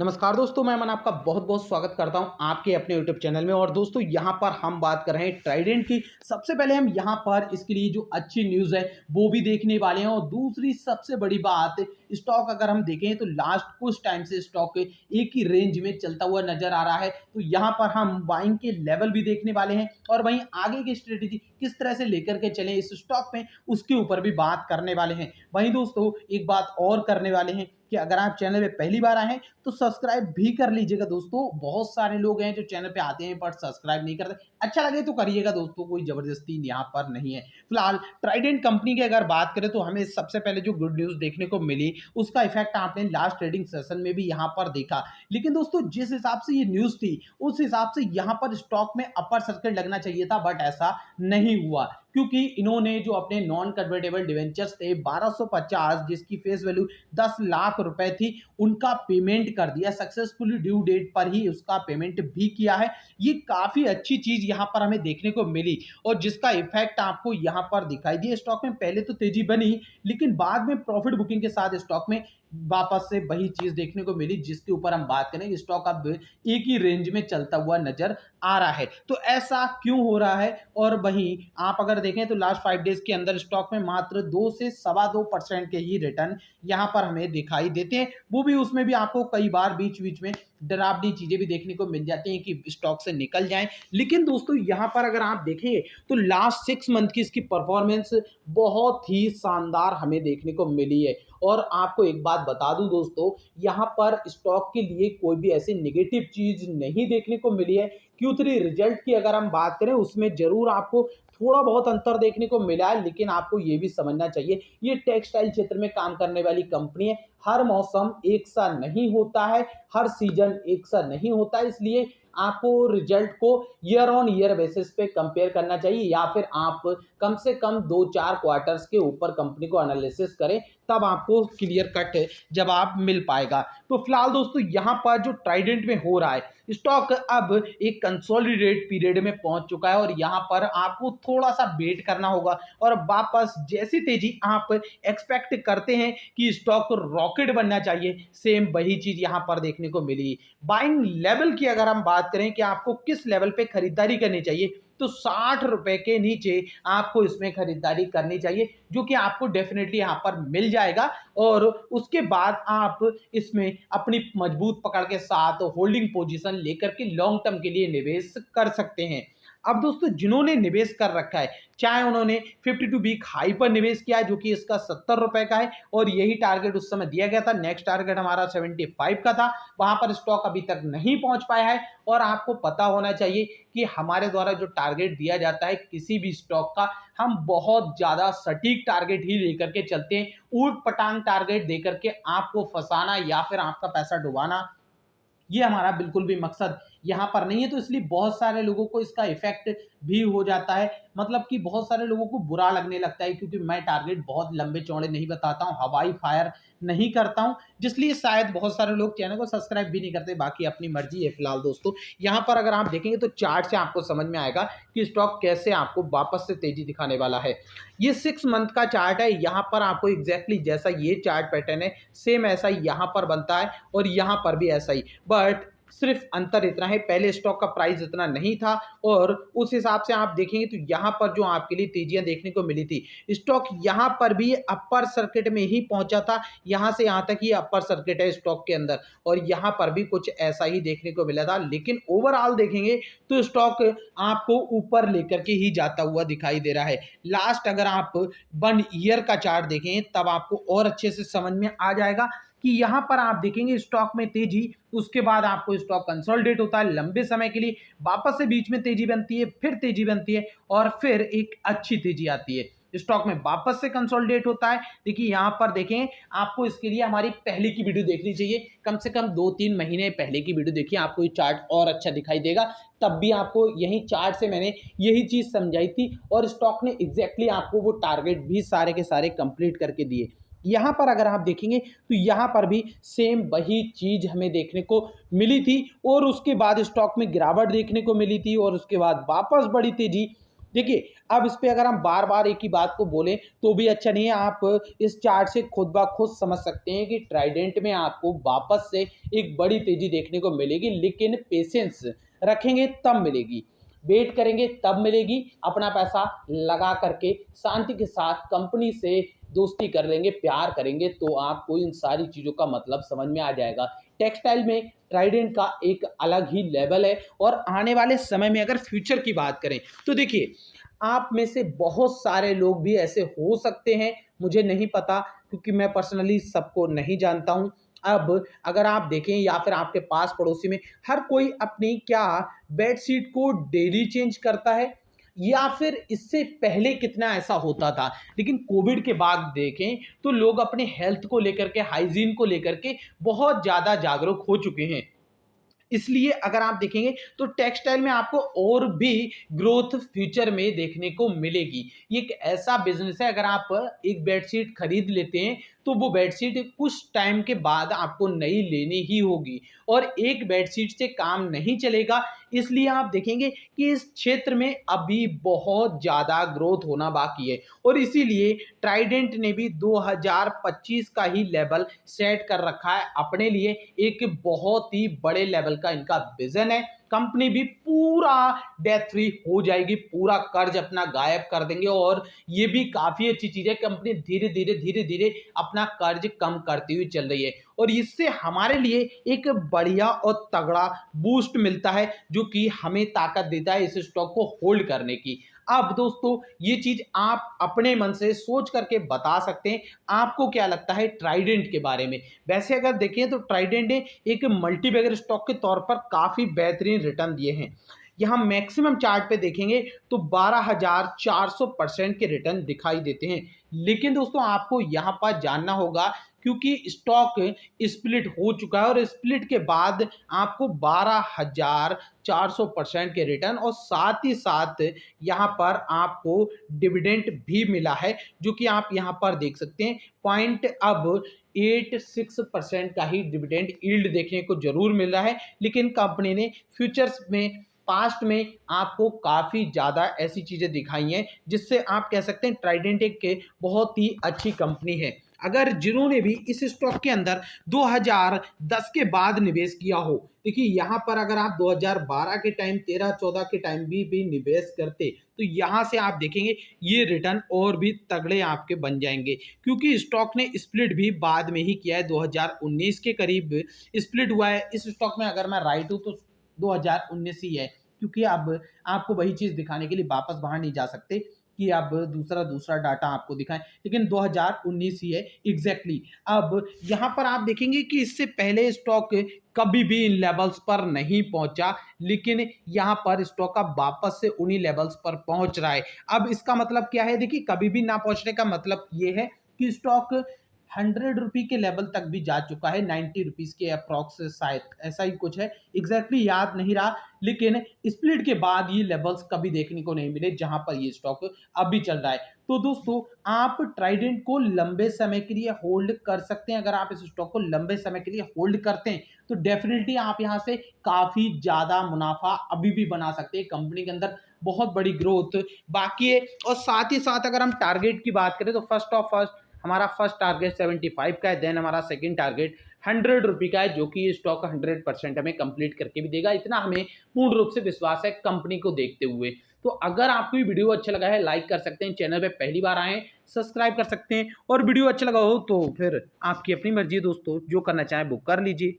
नमस्कार दोस्तों, मैं मन आपका बहुत बहुत स्वागत करता हूं आपके अपने यूट्यूब चैनल में। और दोस्तों यहां पर हम बात कर रहे हैं ट्राइडेंट की। सबसे पहले हम यहां पर इसके लिए जो अच्छी न्यूज़ है वो भी देखने वाले हैं। और दूसरी सबसे बड़ी बात, स्टॉक अगर हम देखें तो लास्ट कुछ टाइम से स्टॉक एक ही रेंज में चलता हुआ नजर आ रहा है। तो यहाँ पर हम बाइंग के लेवल भी देखने वाले हैं और वहीं आगे की स्ट्रेटेजी किस तरह से लेकर के चलें इस स्टॉक में, उसके ऊपर भी बात करने वाले हैं। वहीं दोस्तों एक बात और करने वाले हैं कि अगर आप चैनल पे पहली बार आए हैं तो सब्सक्राइब भी कर लीजिएगा दोस्तों। बहुत सारे लोग हैं जो चैनल पे आते हैं पर सब्सक्राइब नहीं करते। अच्छा लगे तो करिएगा दोस्तों, कोई जबरदस्ती यहाँ पर नहीं है। फिलहाल ट्राइडेंट कंपनी की अगर बात करें तो हमें सबसे पहले जो गुड न्यूज़ देखने को मिली उसका इफेक्ट आपने लास्ट ट्रेडिंग सेशन में भी यहाँ पर देखा। लेकिन दोस्तों जिस हिसाब से ये न्यूज़ थी उस हिसाब से यहाँ पर स्टॉक में अपर सर्किट लगना चाहिए था, बट ऐसा नहीं हुआ क्योंकि इन्होंने जो अपने नॉन कन्वर्टेबल डिवेंचर्स थे 1250, जिसकी फेस वैल्यू 10 लाख रुपए थी, उनका पेमेंट कर दिया सक्सेसफुली। ड्यू डेट पर ही उसका पेमेंट भी किया है। ये काफी अच्छी चीज यहाँ पर हमें देखने को मिली और जिसका इफेक्ट आपको यहाँ पर दिखाई दिया। स्टॉक में पहले तो तेजी बनी लेकिन बाद में प्रॉफिट बुकिंग के साथ स्टॉक में वापस से वही चीज देखने को मिली जिसके ऊपर हम बात करें। स्टॉक अब एक ही रेंज में चलता हुआ नजर आ रहा है। तो ऐसा क्यों हो रहा है? और वहीं आप अगर देखें तो लास्ट 5 डेज के अंदर स्टॉक में मात्र 2 से 2.25% के ही रिटर्न यहां पर हमें दिखाई देते हैं। वो भी उसमें भी आपको कई बार बीच बीच में डरावनी चीजें भी देखने को मिल जाती हैं कि स्टॉक से निकल जाएं। लेकिन दोस्तों यहां पर अगर आप देखेंगे तो लास्ट 6 मंथ की इसकी परफॉर्मेंस बहुत ही शानदार हमें देखने को मिली है। और आपको एक बात बता दूं दोस्तों, यहाँ पर स्टॉक के लिए कोई भी ऐसी नेगेटिव चीज नहीं देखने को मिली है। Q3 रिजल्ट की अगर हम बात करें उसमें जरूर आपको थोड़ा बहुत अंतर देखने को मिला है, लेकिन आपको ये भी समझना चाहिए ये टेक्सटाइल क्षेत्र में काम करने वाली कंपनी है। हर मौसम एक सा नहीं होता है, हर सीजन एक सा नहीं होता है, इसलिए आपको रिजल्ट को ईयर ऑन ईयर बेसिस पे कंपेयर करना चाहिए या फिर आप कम से कम 2-4 क्वार्टर्स के ऊपर कंपनी को एनालिसिस करें, तब आपको क्लियर कट जवाब मिल पाएगा। तो फिलहाल दोस्तों यहाँ पर जो ट्राइडेंट में हो रहा है, स्टॉक अब एक कंसोलिडेट पीरियड में पहुंच चुका है और यहाँ पर आपको थोड़ा सा वेट करना होगा और वापस जैसी तेजी आप एक्सपेक्ट करते हैं कि स्टॉक को रॉकेट बनना चाहिए, सेम वही चीज यहाँ पर देखने को मिली। बाइंग लेवल की अगर हम बात करें कि आपको किस लेवल पे खरीदारी करनी चाहिए, तो 60 रुपए के नीचे आपको इसमें खरीदारी करनी चाहिए, जो कि आपको डेफिनेटली यहाँ पर मिल जाएगा। और उसके बाद आप इसमें अपनी मजबूत पकड़ के साथ होल्डिंग पोजीशन लेकर के लॉन्ग टर्म के लिए निवेश कर सकते हैं। अब दोस्तों जिन्होंने निवेश कर रखा है, चाहे उन्होंने 52 वीक हाई पर निवेश किया है जो कि इसका 70 रुपए का है और यही टारगेट उस समय दिया गया था, नेक्स्ट टारगेट हमारा 75 का था, वहां पर स्टॉक अभी तक नहीं पहुंच पाया है। और आपको पता होना चाहिए कि हमारे द्वारा जो टारगेट दिया जाता है किसी भी स्टॉक का, हम बहुत ज्यादा सटीक टारगेट ही लेकर के चलते हैं। ऊट पटांग टारगेट देकर के आपको फंसाना या फिर आपका पैसा डुबाना, ये हमारा बिल्कुल भी मकसद यहाँ पर नहीं है। तो इसलिए बहुत सारे लोगों को इसका इफेक्ट भी हो जाता है, मतलब कि बहुत सारे लोगों को बुरा लगने लगता है क्योंकि मैं टारगेट बहुत लंबे चौड़े नहीं बताता हूँ, हवाई फायर नहीं करता हूँ, जिसलिए शायद बहुत सारे लोग चैनल को सब्सक्राइब भी नहीं करते। बाकी अपनी मर्जी है। फिलहाल दोस्तों यहाँ पर अगर आप देखेंगे तो चार्ट से आपको समझ में आएगा कि स्टॉक कैसे आपको वापस से तेजी दिखाने वाला है। ये 6 मंथ का चार्ट है, यहाँ पर आपको एग्जैक्टली जैसा ये चार्ट पैटर्न है सेम ऐसा ही यहाँ पर बनता है और यहाँ पर भी ऐसा ही, बट सिर्फ अंतर इतना है पहले स्टॉक का प्राइस इतना नहीं था और उस हिसाब से आप देखेंगे तो यहाँ पर जो आपके लिए तेजियां देखने को मिली थी, स्टॉक यहाँ पर भी अपर सर्किट में ही पहुंचा था। यहाँ से यहाँ तक ही अपर सर्किट है स्टॉक के अंदर और यहाँ पर भी कुछ ऐसा ही देखने को मिला था। लेकिन ओवरऑल देखेंगे तो स्टॉक आपको ऊपर लेकर के ही जाता हुआ दिखाई दे रहा है। लास्ट अगर आप 1 ईयर का चार्ट देखें तब आपको और अच्छे से समझ में आ जाएगा कि यहाँ पर आप देखेंगे स्टॉक में तेजी, उसके बाद आपको स्टॉक कंसोलिडेट होता है लंबे समय के लिए, वापस से बीच में तेजी बनती है, फिर तेजी बनती है और फिर एक अच्छी तेजी आती है, स्टॉक में वापस से कंसोलिडेट होता है। देखिए यहाँ पर देखें, आपको इसके लिए हमारी पहले की वीडियो देखनी चाहिए, कम से कम 2-3 महीने पहले की वीडियो देखिए, आपको ये चार्ट और अच्छा दिखाई देगा। तब भी आपको यही चार्ट से मैंने यही चीज समझाई थी और स्टॉक ने एग्जैक्टली आपको वो टारगेट भी सारे के सारे कंप्लीट करके दिए। यहाँ पर अगर आप देखेंगे तो यहाँ पर भी सेम वही चीज हमें देखने को मिली थी और उसके बाद स्टॉक में गिरावट देखने को मिली थी और उसके बाद वापस बड़ी तेजी देखिए, अब इस पे अगर हम बार-बार एक ही बात को बोलें तो भी अच्छा नहीं है। आप इस चार्ट से खुद ब खुद समझ सकते हैं कि ट्राइडेंट में आपको वापस से एक बड़ी तेज़ी देखने को मिलेगी, लेकिन पेशेंस रखेंगे तब मिलेगी। वेट करेंगे तब मिलेगी। अपना पैसा लगा करके शांति के साथ कंपनी से दोस्ती कर लेंगे, प्यार करेंगे तो आपको इन सारी चीज़ों का मतलब समझ में आ जाएगा। टेक्सटाइल में ट्राइडेंट का एक अलग ही लेवल है और आने वाले समय में अगर फ्यूचर की बात करें तो देखिए, आप में से बहुत सारे लोग भी ऐसे हो सकते हैं, मुझे नहीं पता क्योंकि मैं पर्सनली सबको नहीं जानता हूँ। अब अगर आप देखें या फिर आपके पास पड़ोसी में हर कोई अपनी क्या बेडशीट को डेली चेंज करता है, या फिर इससे पहले कितना ऐसा होता था। लेकिन कोविड के बाद देखें तो लोग अपने हेल्थ को लेकर के, हाइजीन को लेकर के बहुत ज़्यादा जागरूक हो चुके हैं। इसलिए अगर आप देखेंगे तो टेक्सटाइल में आपको और भी ग्रोथ फ्यूचर में देखने को मिलेगी। ये एक ऐसा बिजनेस है, अगर आप एक बेडशीट खरीद लेते हैं तो वो बेडशीट कुछ टाइम के बाद आपको नई लेनी ही होगी और एक बेडशीट से काम नहीं चलेगा। इसलिए आप देखेंगे कि इस क्षेत्र में अभी बहुत ज़्यादा ग्रोथ होना बाकी है और इसीलिए ट्राइडेंट ने भी 2025 का ही लेवल सेट कर रखा है अपने लिए। एक बहुत ही बड़े लेवल का इनका विजन है। कंपनी भी पूरा डेट फ्री हो जाएगी, पूरा कर्ज अपना गायब कर देंगे और ये भी काफ़ी अच्छी चीज़ है। कंपनी धीरे-धीरे अपना कर्ज कम करती हुई चल रही है और इससे हमारे लिए एक बढ़िया और तगड़ा बूस्ट मिलता है, जो कि हमें ताकत देता है इस स्टॉक को होल्ड करने की। अब दोस्तों, ये चीज़ आप अपने मन से सोच करके बता सकते हैं, आपको क्या लगता है ट्राइडेंट के बारे में? वैसे अगर देखें तो ट्राइडेंट ने एक मल्टीबैगर स्टॉक के तौर पर काफ़ी बेहतरीन रिटर्न दिए हैं। यहाँ मैक्सिमम चार्ट पे देखेंगे तो 12,400% के रिटर्न दिखाई देते हैं। लेकिन दोस्तों, आपको यहाँ पर जानना होगा क्योंकि स्टॉक स्प्लिट हो चुका है और स्प्लिट के बाद आपको 12,400% के रिटर्न और साथ ही साथ यहाँ पर आपको डिविडेंड भी मिला है, जो कि आप यहाँ पर देख सकते हैं। पॉइंट अब 86% का ही डिविडेंड यील्ड देखने को जरूर मिल रहा है, लेकिन कंपनी ने फ्यूचर्स में पास्ट में आपको काफ़ी ज़्यादा ऐसी चीज़ें दिखाई हैं जिससे आप कह सकते हैं ट्राइडेंट एक बहुत ही अच्छी कंपनी है। अगर जिन्होंने भी इस स्टॉक के अंदर 2010 के बाद निवेश किया हो, देखिए यहाँ पर अगर आप 2012 के टाइम, 13-14 के टाइम भी निवेश करते तो यहाँ से आप देखेंगे ये रिटर्न और भी तगड़े आपके बन जाएंगे, क्योंकि स्टॉक ने स्प्लिट भी बाद में ही किया है। 2019 के करीब स्प्लिट हुआ है इस स्टॉक में, अगर मैं राइट हूँ तो 2019 ही है, क्योंकि अब आपको वही चीज़ दिखाने के लिए वापस बाहर नहीं जा सकते कि अब दूसरा डाटा आपको दिखाएं, लेकिन 2019 ही है एग्जैक्टली। अब यहाँ पर आप देखेंगे कि इससे पहले स्टॉक कभी भी इन लेवल्स पर नहीं पहुंचा, लेकिन यहाँ पर स्टॉक अब वापस से उन्हीं लेवल्स पर पहुंच रहा है। अब इसका मतलब क्या है? देखिए, कभी भी ना पहुंचने का मतलब ये है कि स्टॉक 100 रुपये के लेवल तक भी जा चुका है, 90 रुपीज़ के अप्रॉक्स, शायद ऐसा ही कुछ है, एग्जैक्टली याद नहीं रहा। लेकिन स्प्लिट के बाद ये लेवल्स कभी देखने को नहीं मिले जहां पर ये स्टॉक अभी चल रहा है। तो दोस्तों, आप ट्राइडेंट को लंबे समय के लिए होल्ड कर सकते हैं। अगर आप इस स्टॉक को लंबे समय के लिए होल्ड करते हैं तो डेफिनेटली आप यहां से काफ़ी ज़्यादा मुनाफा अभी भी बना सकते हैं। कंपनी के अंदर बहुत बड़ी ग्रोथ बाकी है और साथ ही साथ अगर हम टारगेट की बात करें तो हमारा फर्स्ट टारगेट 75 का है, देन हमारा सेकंड टारगेट 100 रुपये का है, जो कि ये स्टॉक 100% हमें कंप्लीट करके भी देगा। इतना हमें पूर्ण रूप से विश्वास है कंपनी को देखते हुए। तो अगर आपको ये वीडियो अच्छा लगा है, लाइक कर सकते हैं, चैनल पे पहली बार आए सब्सक्राइब कर सकते हैं और वीडियो अच्छा लगा हो तो फिर आपकी अपनी मर्जी है दोस्तों, जो करना चाहें वो कर लीजिए।